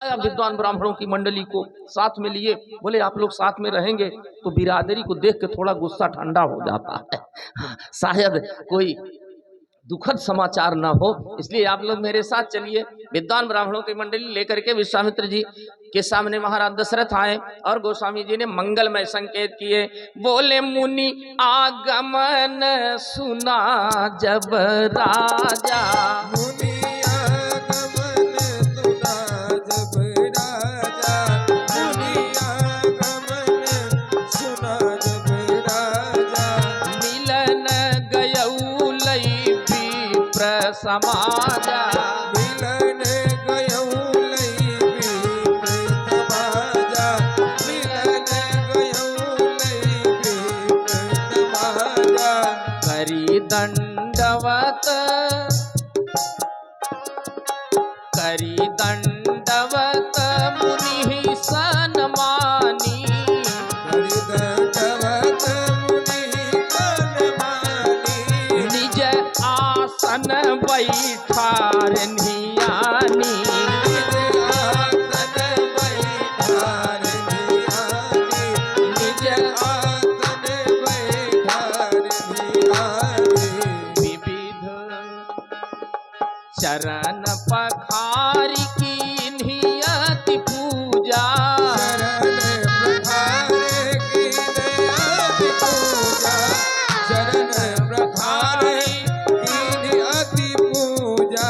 विद्वान ब्राह्मणों की मंडली को साथ में लिए, बोले आप लोग साथ में रहेंगे तो बिरादरी को देख के थोड़ा गुस्सा ठंडा हो जाता है, शायद कोई दुखद समाचार ना हो, इसलिए आप लोग मेरे साथ चलिए। विद्वान ब्राह्मणों की मंडली लेकर के विश्वामित्र जी के सामने महाराज दशरथ आए और गोस्वामी जी ने मंगलमय संकेत किए। बोले मुनि आगमन सुना जब राजा, मुनि आगमन सुना जब राजा, मुनि आगमन सुना जब राजा, मिलन गयऊ लई विप्र समाजा, मिलन गयऊ लई विप्र समाजा, मिलन गयऊ लई विप्र समाजा, करी दंडवत मुनि सन्मानी, करि दंडवत मुनि सन्मानी, निज आसन बैठार नियानी, निज आसन बैठार नियानी, निज आसन बैठार नियानी, विविध चरण पखारी की नियति पूजा, शरण प्रखारे की नियति पूजा, शरण प्रखारे की नियति पूजा,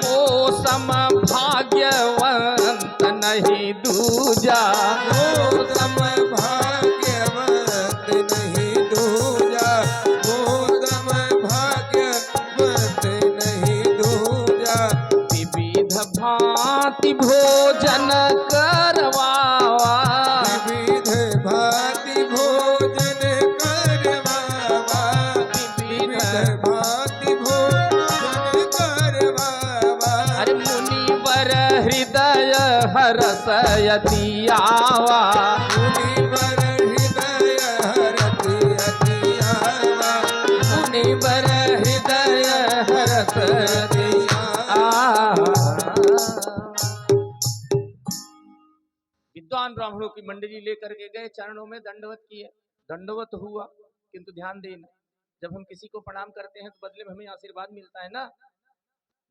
ओ सम भाग्यवंत नहीं दूजा, वो सम भाग्यवंत नहीं दूजा, वो सम भाग्यवंत नहीं दूजा, विविध भांति भोजन करवावा, विविध भांति भोजन करवावा, विविध भांति भोजन करवावा, अरे मुनिवर हृदय हरसयति आवा, मुनिवर हृदय हरति अति आवा, मुनिवर हृदय हरसयति आवा। विद्वान ब्राह्मणों की मंडली लेकर के गए, चरणों में दंडवत किए, दंडवत हुआ, किंतु ध्यान देना जब हम किसी को प्रणाम करते हैं तो बदले में हमें आशीर्वाद मिलता है ना।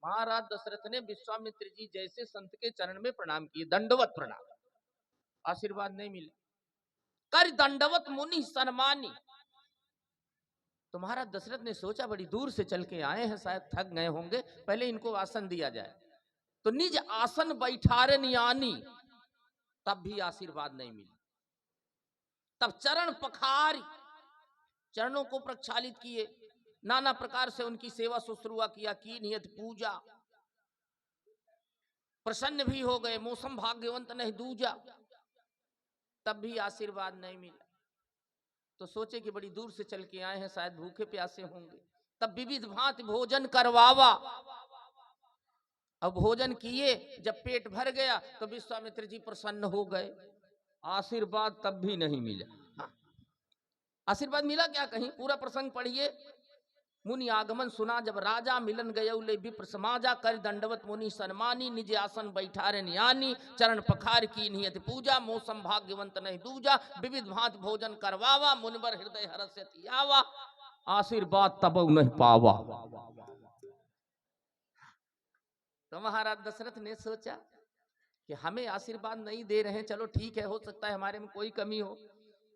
महाराज दशरथ ने विश्वामित्र जी जैसे संत के चरण में प्रणाम किए, दंडवत प्रणाम, आशीर्वाद नहीं मिला। कर दंडवत मुनि सन्मानी, तो महाराज दशरथ ने सोचा बड़ी दूर से चल के आए हैं, शायद थक गए होंगे, पहले इनको आसन दिया जाए, तो निज आसन बैठारे नियानी, तब भी आशीर्वाद नहीं मिला। तब चरण पखारी, चरणों को प्रक्षालित किए, नाना प्रकार से उनकी सेवा शुश्रूषा किया, की नियत पूजा, प्रसन्न भी हो गए, मौसम भाग्यवंत नहीं दूजा, तब भी आशीर्वाद नहीं मिला। तो सोचे कि बड़ी दूर से चल के आए हैं, शायद भूखे प्यासे होंगे, तब विविध भांति भोजन करवावा। अब भोजन किए, जब पेट भर गया तो विश्वामित्र जी प्रसन्न हो गए, आशीर्वाद तब भी नहीं मिला। हाँ। आशीर्वाद मिला क्या, कहीं पूरा प्रसंग पढ़िए। मुनि आगमन सुना जब राजा, मिलन गयऊ ले विप्र समाजा, कर दंडवत मुनि सन्मानी, निज आसन बैठारे नियानी, चरण पखार की नियत पूजा, मौसम भाग्यवंत नहीं दूजा, विविध भांति भोजन करवावा, मुनिवर हृदय हरस्यति आवा, आशीर्वाद तब नहीं पावा। तो महाराज दशरथ ने सोचा कि हमें आशीर्वाद नहीं दे रहे हैं, चलो ठीक है, हो सकता है हमारे में कोई कमी हो,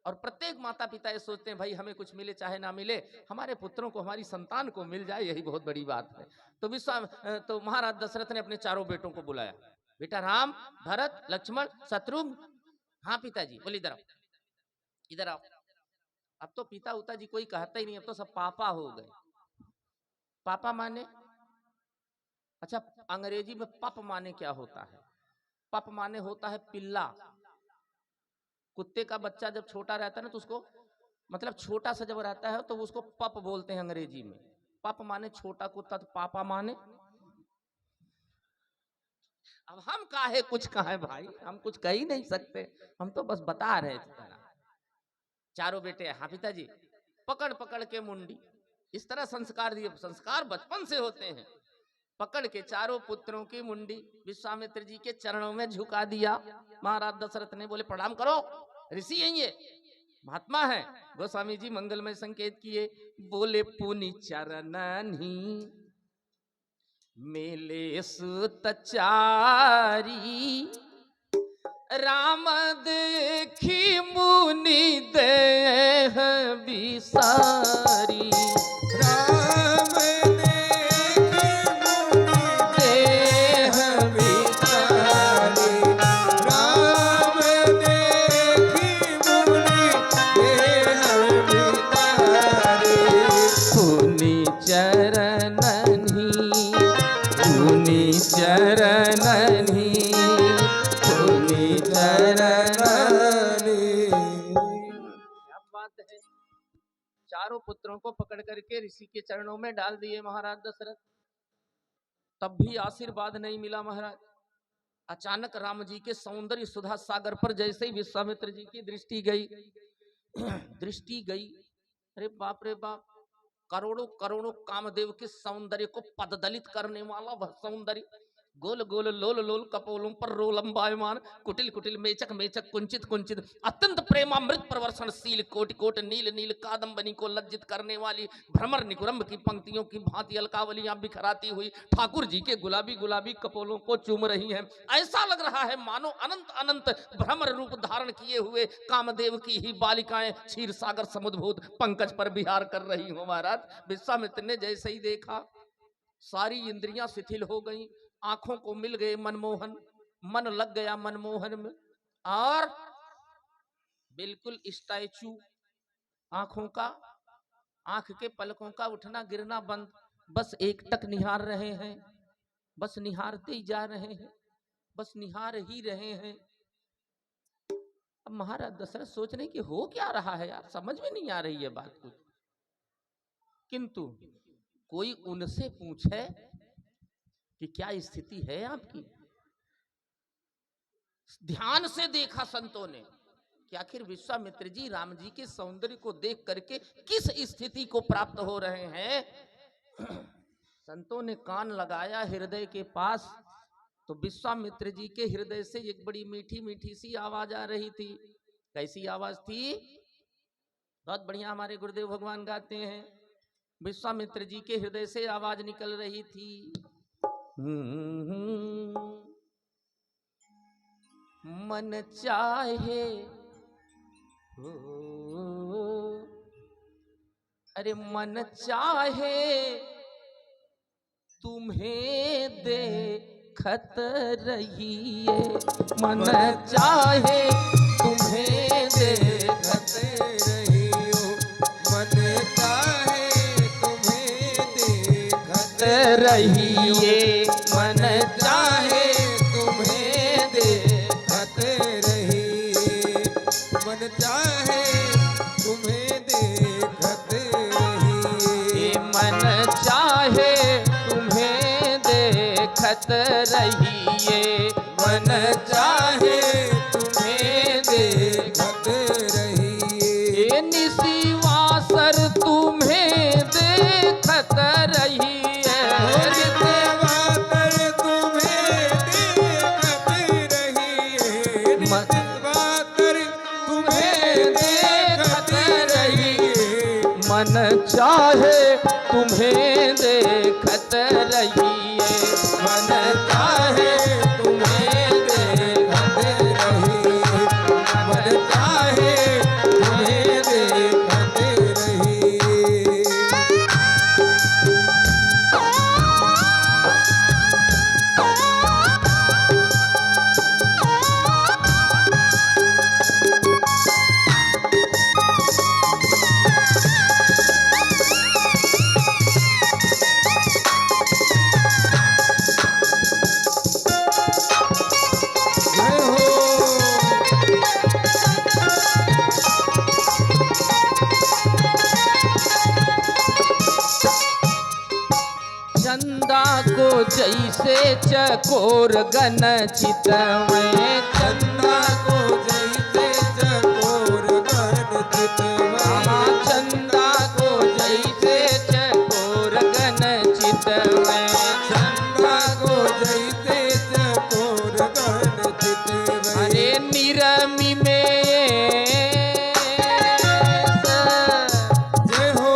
और प्रत्येक माता पिता ये सोचते हैं भाई हमें कुछ मिले चाहे ना मिले, हमारे पुत्रों को, हमारी संतान को मिल जाए, यही बहुत बड़ी बात है। तो महाराज दशरथ ने अपने चारों बेटों को बुलाया, बेटा राम, भरत, लक्ष्मण, शत्रुघ्न, हाँ पिताजी, बोले इधर आओ, इधर आओ। अब तो पिता उता जी कोई कहता ही नहीं, अब तो सब पापा हो गए। पापा माने, अच्छा अंग्रेजी में पप माने क्या होता है? पप माने होता है पिल्ला। कुत्ते का बच्चा जब छोटा रहता है ना, तो उसको मतलब छोटा सा जब रहता है तो उसको पप बोलते हैं अंग्रेजी में। पप माने छोटा कुत्ता, तो पापा माने। अब हम काहे कुछ कहें भाई, हम कुछ कह ही नहीं सकते, हम तो बस बता रहे थे। चारों बेटे, हाँ पिताजी, पकड़ पकड़ के मुंडी, इस तरह संस्कार दिए। संस्कार बचपन से होते हैं, पकड़ के चारों पुत्रों की मुंडी विश्वामित्र जी के चरणों में झुका दिया। महाराज दशरथ ने बोले प्रणाम करो, ऋषि हैं ये, महात्मा है। गोस्वामी जी मंगलमय संकेत किए, बोले पुनि चरणनि मेले सुतचारी, राम देखी मुनि देह बिसारी, राम देखी मुनि देह बिसारी, राम देखी मुनि देह बिसारी, पुनि चरणनि, पुनि चरणनि, पुनि चरणनि। क्या बात है। चारों पुत्रों को पकड़ करके ऋषि के चरणों में डाल दिए महाराज दशरथ। तब भी आशीर्वाद नहीं मिला महाराज। अचानक राम जी के सौंदर्य सुधा सागर पर जैसे ही विश्वामित्र जी की दृष्टि गई, दृष्टि गई, अरे बाप रे बाप, करोड़ों करोड़ों कामदेव के सौंदर्य को पददलित करने वाला वह सौंदर्य, गोल गोल लोल लोल कपोलों पर रोलंबायमान, कुटिल कुटिल मेचक मेचक कुंचित कुंचित, अत्यंत प्रेमामृत प्रवर्षणशील, कोटि कोट नील नील कादम्बनी को लज्जित करने वाली, भ्रमर निकुरम्भ की पंक्तियों की भांति अलकावलियां बिखराती हुई ठाकुर जी के गुलाबी गुलाबी कपोलों को चूम रही हैं। ऐसा लग रहा है मानो अनंत अनंत भ्रमर रूप धारण किए हुए कामदेव की ही बालिकाएं क्षीर सागर समुद्भूत पंकज पर विहार कर रही हो। महाराज विश्वामित्र ने जैसे ही देखा, सारी इंद्रियां शिथिल हो गई, आंखों को मिल गए मनमोहन, मन लग गया मनमोहन में, और बिल्कुल स्टैचू आंखों का, आंख के पलकों का उठना गिरना बंद, बस एकटक निहार रहे हैं, बस निहारते ही जा रहे हैं, बस निहार ही रहे हैं। अब महाराज दशरथ सोच रहे कि हो क्या रहा है यार, समझ में नहीं आ रही है बात कुछ। किंतु कोई उनसे पूछे कि क्या स्थिति है आपकी। ध्यान से देखा संतों ने कि आखिर विश्वामित्र जी राम जी के सौंदर्य को देख करके किस स्थिति को प्राप्त हो रहे हैं। संतों ने कान लगाया हृदय के पास, तो विश्वामित्र जी के हृदय से एक बड़ी मीठी मीठी सी आवाज आ रही थी। कैसी आवाज थी? बहुत बढ़िया हमारे गुरुदेव भगवान गाते हैं, विश्वामित्र जी के हृदय से आवाज निकल रही थी, मन चाहे हो, अरे मन चाहे तुम्हें देखत रहिए, मन चाहे तुम्हें देखत रहियो, मन चाहे तुम्हें देखत रहिए, मन चाहे तुम्हें देखत रहिए, मन चाहे तुम्हें देखत रहिए, मन चाहे तुम्हें देखत रहिए, मन चाहे तुम्हें देखत रहिए, निशिवासर तुम्हें देखत रहिए, नित्यवाकर तुम्हें देखत रहिए, नित्यवाकर तुम्हें देखत रहिए, मन चाहे तुम्हें देखत रहिए, मन चाहे तुम्हें देखत रहिए, मन चाहे तुम्हें देखत रहिए। जय हो। चंदा को जैसे चकोर गन चितवैं, चंदा को जैसे चकोर गन चितवैं, चंदा को जैसे चकोर गन चितवैं, चंदा निरमी में जय हो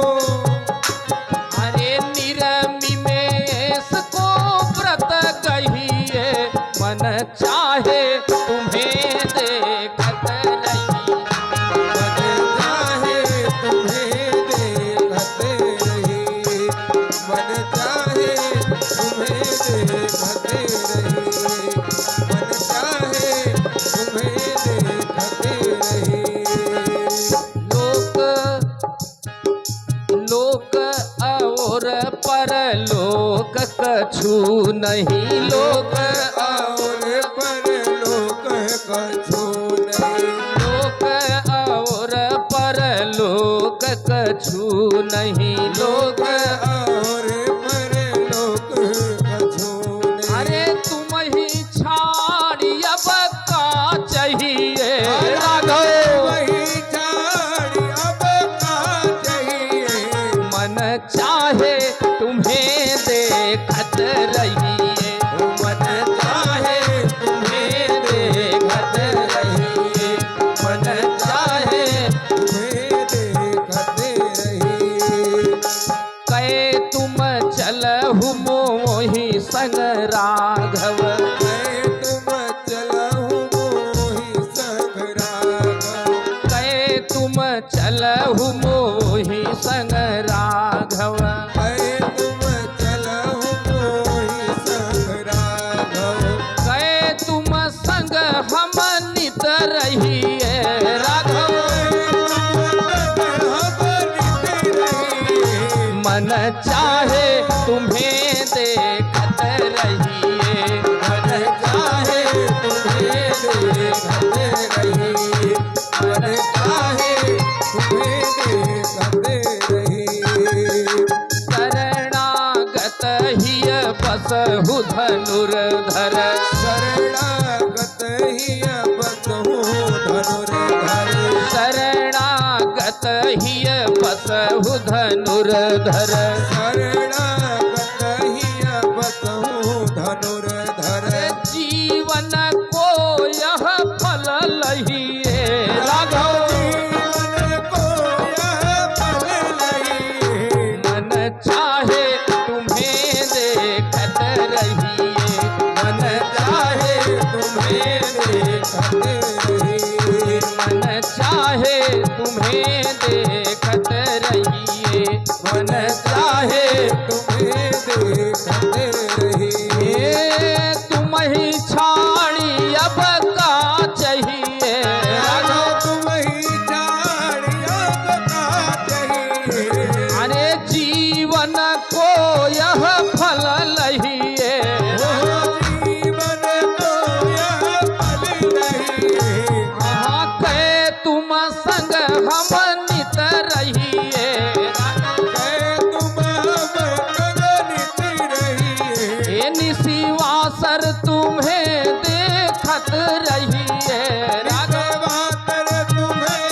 अरे निरमी में इसको व्रत कहिए मन चाहे तुम्हें देखत रही मन चाहे तुम्हें देखत रही मन चाहे तुम्हें देखत रही मन चाहे तुम्हें देखत रही लोक और परलोक कछु नहीं लोक और परलोक कछु नहीं लोक और परलोक कछु नहीं लोक और परलोक कछु नहीं अरे तुम ही छाड़ी अब का चाहिए राघव वही झाड़ी अब का चाहिए मन चाहे तुम्हें देखत रहिए मन चाहे तुम्हें देखत रहिए मन चाहे तुम्हें देखत रही कै तुम चलहु मोहि संग राघव मैं तुम चलहु मोहि संग राघव कै तुम चलहु मोहि संग राघव मैं तुम चलहु मोहि संग राघव कै तुम संग हम नित रहिए राघव मन चाहे तुम्हें देखत रहिए मन चाहे तुम्हें देखत रहिए मन चाहे शरणागत हिय बसहु धनुर्धर शरणागत हिय बसहु धनुर्धर शरणागत हिय बसहु धनुर्धर शरणागत हिय बसहु धनुर्धर जीवन को यह फल लहिए राघव जीवन को यह फल लहिए मन चाहे तुम्हें देखत रहिए मन चाहे तुम्हें देखत रहिए मन चाहे तुम्हें देखत रहिए मन चाहे तुम्हें देखत रहिए तुम ही छाड़ी अब का चाहिए राघव तुम ही झाड़ियों का चाहिए अरे जीवन को यह फल लहिए जीवन को यह फल नहीं हाँ कै तुम संग हम नित रहिए है तुम गगनित रहिए निशिवासर तुम्हें देखत रहिए राघवातर तुम्हें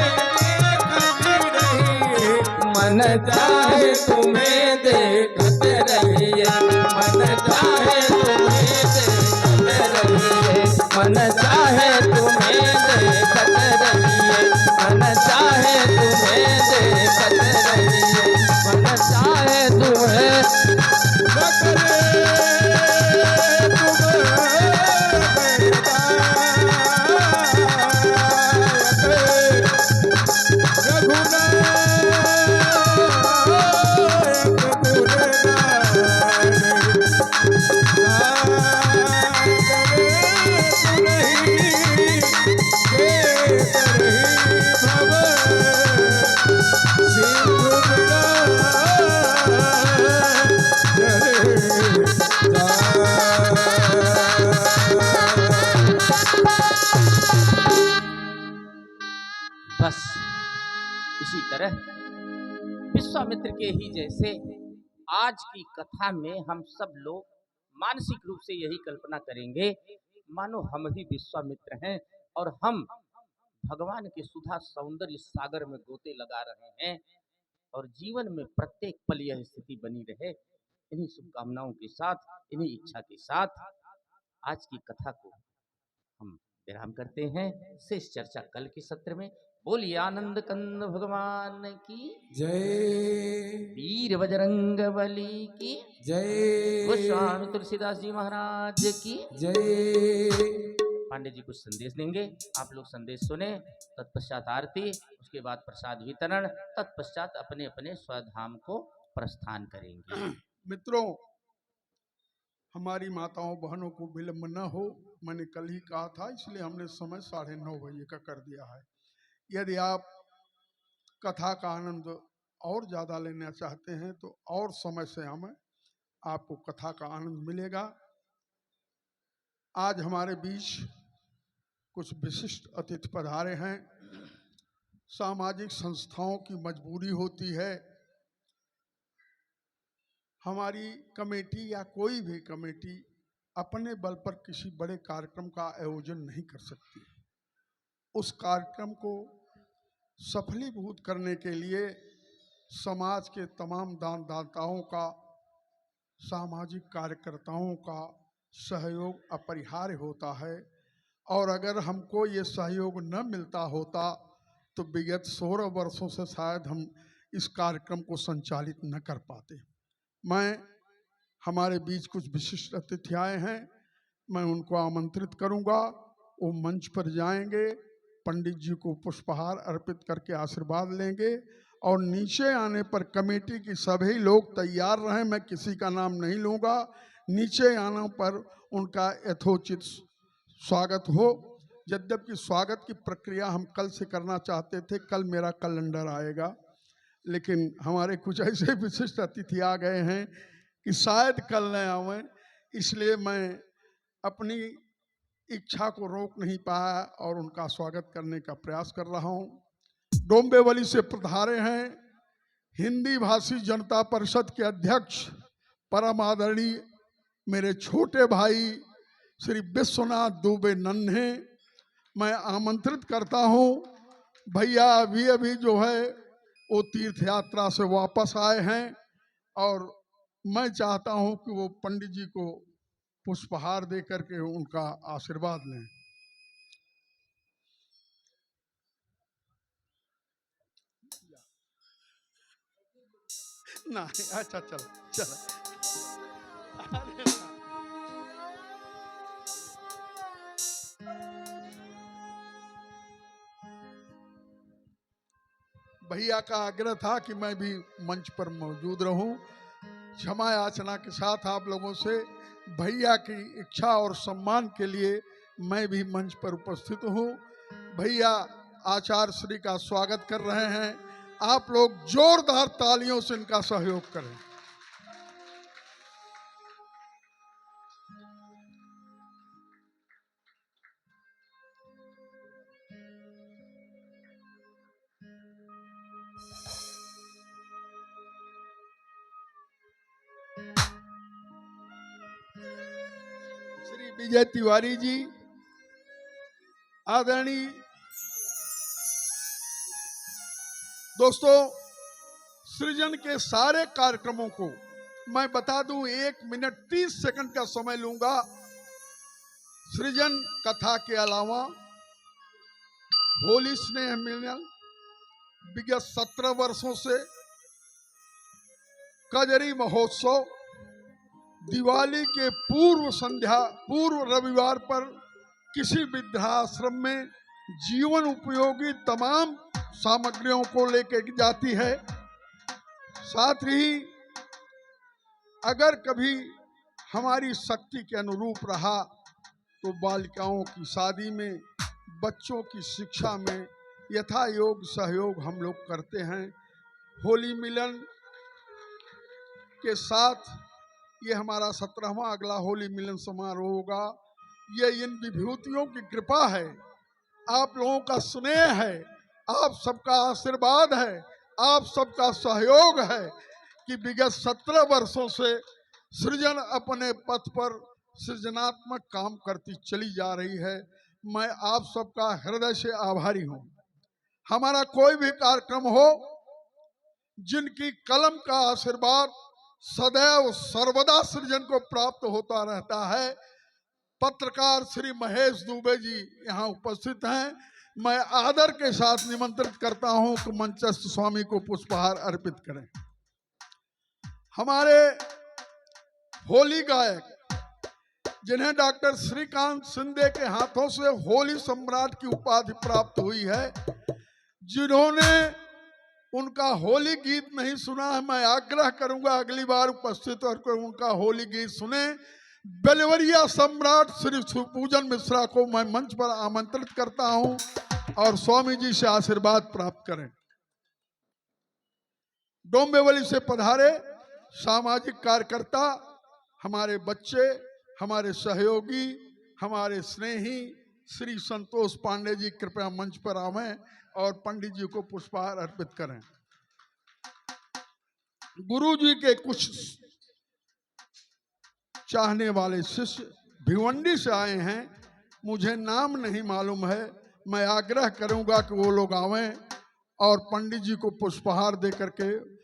देखत रहिए मन चाहे तुम्हें देखत रहिए मन चाहे तुम्हें देखत रहिए मन चाहे तुम्हें देखत रहिए मन चाहे तुम्हें देखत रहिए मन चाहे तुम्हें बस इसी तरह विश्वामित्र के ही जैसे आज की कथा में हम सब लोग मानसिक रूप से यही कल्पना करेंगे मानो हम ही विश्वामित्र हैं और हम भगवान के सुधा सौंदर्य सागर में गोते लगा रहे हैं और जीवन में प्रत्येक पल यह स्थिति बनी रहे। इन्हीं शुभकामनाओं के साथ, इन्हीं इच्छा के साथ आज की कथा को हम विराम करते हैं। शेष चर्चा कल के सत्र में। बोलिए आनंद कंद भगवान की जय वीर बजरंग बली की जय गोस्वामी तुलसीदास जी महाराज की। जय। पांडे जी कुछ संदेश देंगे, आप लोग संदेश सुने, तत्पश्चात आरती, उसके बाद प्रसाद वितरण, तत्पश्चात अपने अपने स्वधाम को प्रस्थान करेंगे। मित्रों, हमारी माताओं बहनों को विलंब न हो, मैंने कल ही कहा था, इसलिए हमने समय 9:30 बजे का कर दिया है। यदि आप कथा का आनंद और ज़्यादा लेना चाहते हैं तो और समय से हमें आपको कथा का आनंद मिलेगा। आज हमारे बीच कुछ विशिष्ट अतिथि पधारे हैं। सामाजिक संस्थाओं की मजबूरी होती है, हमारी कमेटी या कोई भी कमेटी अपने बल पर किसी बड़े कार्यक्रम का आयोजन नहीं कर सकती। उस कार्यक्रम को सफलीभूत करने के लिए समाज के तमाम दानदाताओं का, सामाजिक कार्यकर्ताओं का सहयोग अपरिहार्य होता है। और अगर हमको ये सहयोग न मिलता होता तो विगत 16 वर्षों से शायद हम इस कार्यक्रम को संचालित न कर पाते। मैं, हमारे बीच कुछ विशिष्ट अतिथि आए हैं, मैं उनको आमंत्रित करूंगा। वो मंच पर जाएंगे, पंडित जी को पुष्पहार अर्पित करके आशीर्वाद लेंगे और नीचे आने पर कमेटी की सभी लोग तैयार रहें, मैं किसी का नाम नहीं लूँगा। नीचे आने पर उनका यथोचित स्वागत हो। यद्यपि स्वागत की प्रक्रिया हम कल से करना चाहते थे, कल मेरा कैलेंडर आएगा, लेकिन हमारे कुछ ऐसे विशिष्ट अतिथि आ गए हैं कि शायद कल न आवें, इसलिए मैं अपनी इच्छा को रोक नहीं पाया और उनका स्वागत करने का प्रयास कर रहा हूं। डोंबिवली से पधारे हैं हिंदी भाषी जनता परिषद के अध्यक्ष परम आदरणीय मेरे छोटे भाई श्री विश्वनाथ दुबे नन्हे। मैं आमंत्रित करता हूं, भैया अभी जो है वो तीर्थ यात्रा से वापस आए हैं और मैं चाहता हूं कि वो पंडित जी को पुष्पहार दे करके उनका आशीर्वाद लें। नहीं, अच्छा चलो। भैया का आग्रह था कि मैं भी मंच पर मौजूद रहूं। क्षमा याचना के साथ आप लोगों से भैया की इच्छा और सम्मान के लिए मैं भी मंच पर उपस्थित हूं। भैया आचार्य श्री का स्वागत कर रहे हैं, आप लोग जोरदार तालियों से इनका सहयोग करें। श्री विजय तिवारी जी, आदरणीय दोस्तों, सृजन के सारे कार्यक्रमों को मैं बता दूं, 1 मिनट 30 सेकंड का समय लूंगा। सृजन कथा के अलावा होली स्नेह मिलन विगत 17 वर्षों से, कजरी महोत्सव, दिवाली के पूर्व रविवार पर किसी वृद्धाश्रम में जीवन उपयोगी तमाम सामग्रियों को लेकर जाती है। साथ ही अगर कभी हमारी शक्ति के अनुरूप रहा तो बालिकाओं की शादी में, बच्चों की शिक्षा में यथा योग सहयोग हम लोग करते हैं। होली मिलन के साथ ये हमारा 17वां अगला होली मिलन समारोह होगा। ये इन विभूतियों की कृपा है, आप लोगों का स्नेह है, आप सबका आशीर्वाद है, आप सबका सहयोग है कि विगत 17 वर्षों से सृजन अपने पथ पर सृजनात्मक काम करती चली जा रही है। मैं आप सबका हृदय से आभारी हूँ। हमारा कोई भी कार्यक्रम हो, जिनकी कलम का आशीर्वाद सदैव सर्वदा सृजन को प्राप्त होता रहता है, पत्रकार श्री महेश दुबे जी यहाँ उपस्थित हैं। मैं आदर के साथ निमंत्रित करता हूं कि मंचस्थ स्वामी को पुष्पहार अर्पित करें। हमारे होली गायक जिन्हें डॉक्टर श्रीकांत शिंदे के हाथों से होली सम्राट की उपाधि प्राप्त हुई है, जिन्होंने उनका होली गीत नहीं सुना है, मैं आग्रह करूंगा अगली बार उपस्थित होकर उनका होली गीत सुने। बेलवरिया सम्राट श्री सुपूजन मिश्रा को मैं मंच पर आमंत्रित करता हूं और स्वामी जी से आशीर्वाद प्राप्त करें। डोंबिवली से पधारे सामाजिक कार्यकर्ता, हमारे बच्चे, हमारे सहयोगी, हमारे स्नेही श्री संतोष पांडे जी कृपया मंच पर आवें और पंडित जी को पुष्पहार अर्पित करें। गुरु जी के कुछ चाहने वाले शिष्य भिवंडी से आए हैं, मुझे नाम नहीं मालूम है। मैं आग्रह करूंगा कि वो लोग आवें और पंडित जी को पुष्पहार दे करके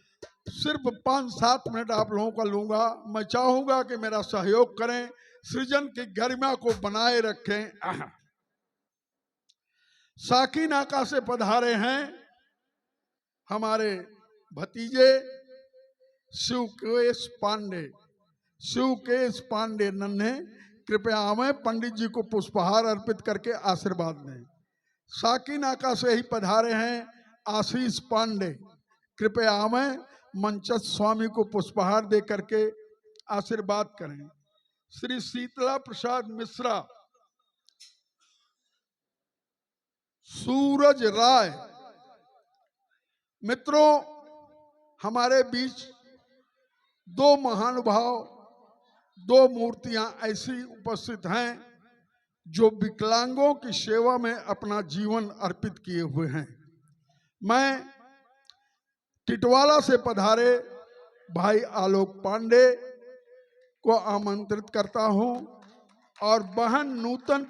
सिर्फ 5-7 मिनट आप लोगों का लूंगा। मैं चाहूंगा कि मेरा सहयोग करें, सृजन की गरिमा को बनाए रखें। साकी नाका से पधारे हैं हमारे भतीजे शिवकेश पांडे नन्हे, कृपया आवें, पंडित जी को पुष्पहार अर्पित करके आशीर्वाद दें। साकी नाका से ही पधारे हैं आशीष पांडे, कृपया आवें, मंचस्थ स्वामी को पुष्पहार दे करके आशीर्वाद करें। श्री शीतला प्रसाद मिश्रा, सूरज राय, मित्रों हमारे बीच दो महानुभाव, दो मूर्तियां ऐसी उपस्थित हैं जो विकलांगों की सेवा में अपना जीवन अर्पित किए हुए हैं। मैं टिटवाला से पधारे भाई आलोक पांडे को आमंत्रित करता हूं और बहन नूतन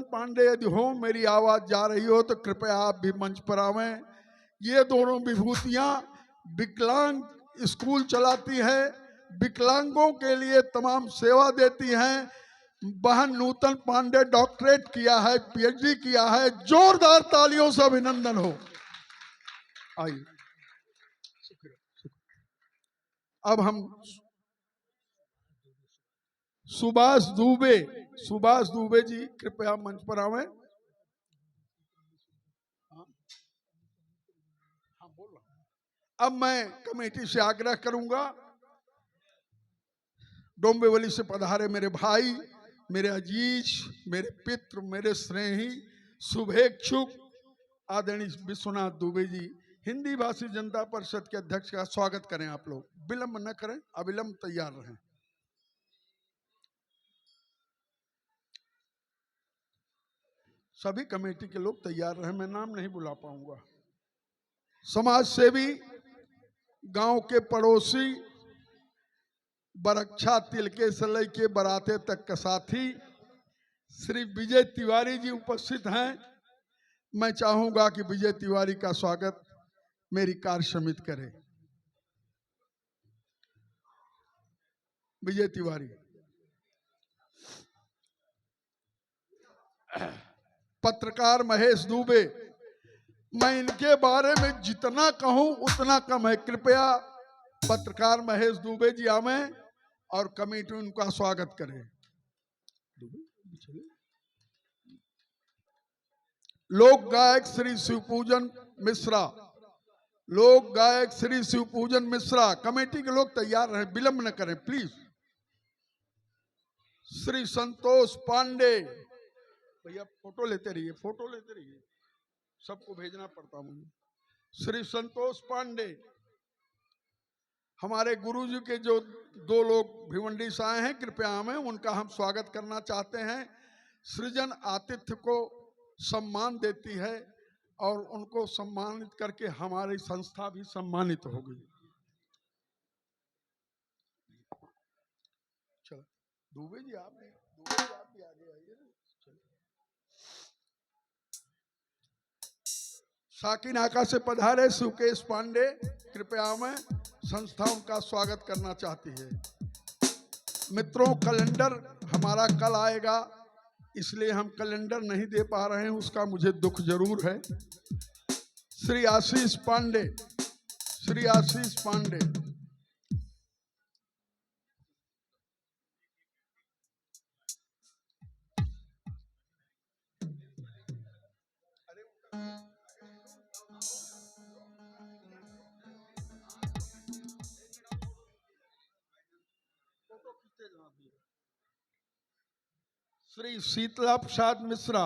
पांडे यदि हो, मेरी आवाज जा रही हो तो कृपया आप भी मंच पर आवें। ये दोनों विभूतियां विकलांग स्कूल चलाती है, विकलांगों के लिए तमाम सेवा देती हैं। बहन नूतन पांडे डॉक्टरेट किया है, पीएचडी किया है, जोरदार तालियों से अभिनंदन हो। आइए, अब हम सुभाष दुबे जी कृपया मंच पर आवें। अब मैं कमेटी से आग्रह करूंगा, डोंबिवली से पधारे मेरे भाई, मेरे अजीज, मेरे पित्र, मेरे स्नेही, शुभेच्छुक आदरणीय विश्वनाथ दुबे जी, हिंदी भाषी जनता परिषद के अध्यक्ष का स्वागत करें। आप लोग विलंब न करें, अविलंब तैयार रहें। सभी कमेटी के लोग तैयार रहें, मैं नाम नहीं बुला पाऊंगा। समाज सेवी, गांव के पड़ोसी, बरक्षा तिलके से लेके बराते तक का साथी श्री विजय तिवारी जी उपस्थित हैं। मैं चाहूंगा कि विजय तिवारी का स्वागत मेरी कार्य समिति करे। विजय तिवारी। पत्रकार महेश दुबे, मैं इनके बारे में जितना कहूं उतना कम है। कृपया पत्रकार महेश दुबे जी आवें और कमेटी उनका स्वागत करे। लोक गायक श्री शिवपूजन मिश्रा, कमेटी के लोग तैयार रहें, विलंब न करें प्लीज। श्री संतोष पांडे, भैया फोटो लेते रहिए, सबको भेजना पड़ता मुझे। श्री संतोष पांडे, हमारे गुरुजी के जो दो लोग भिवंडी से आए हैं, कृपया हमें उनका हम स्वागत करना चाहते हैं। सृजन आतिथ्य को सम्मान देती है और उनको सम्मानित करके हमारी संस्था भी सम्मानित हो गई। चलो दुबे जी आप भी आगे आइए। साकी नाका से पधारे शिवकेश पांडे, कृपया मैं संस्था उनका स्वागत करना चाहती है। मित्रों, कैलेंडर हमारा कल आएगा, इसलिए हम कैलेंडर नहीं दे पा रहे हैं, उसका मुझे दुख जरूर है। श्री आशीष पांडे, श्री आशीष पांडे। श्री शीतला प्रसाद मिश्रा,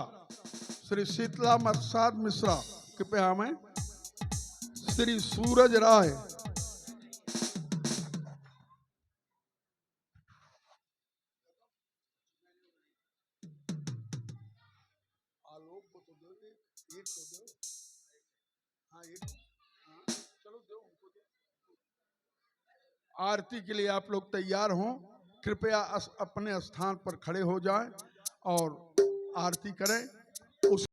श्री शीतला प्रसाद मिश्रा कृपया हमें। श्री सूरज राय, आलोक को तो दो, एक तो दो, हाँ एक, हाँ चलो दो उनको दो। आरती के लिए आप लोग तैयार हों, कृपया अपने स्थान पर खड़े हो जाएं और आरती करें।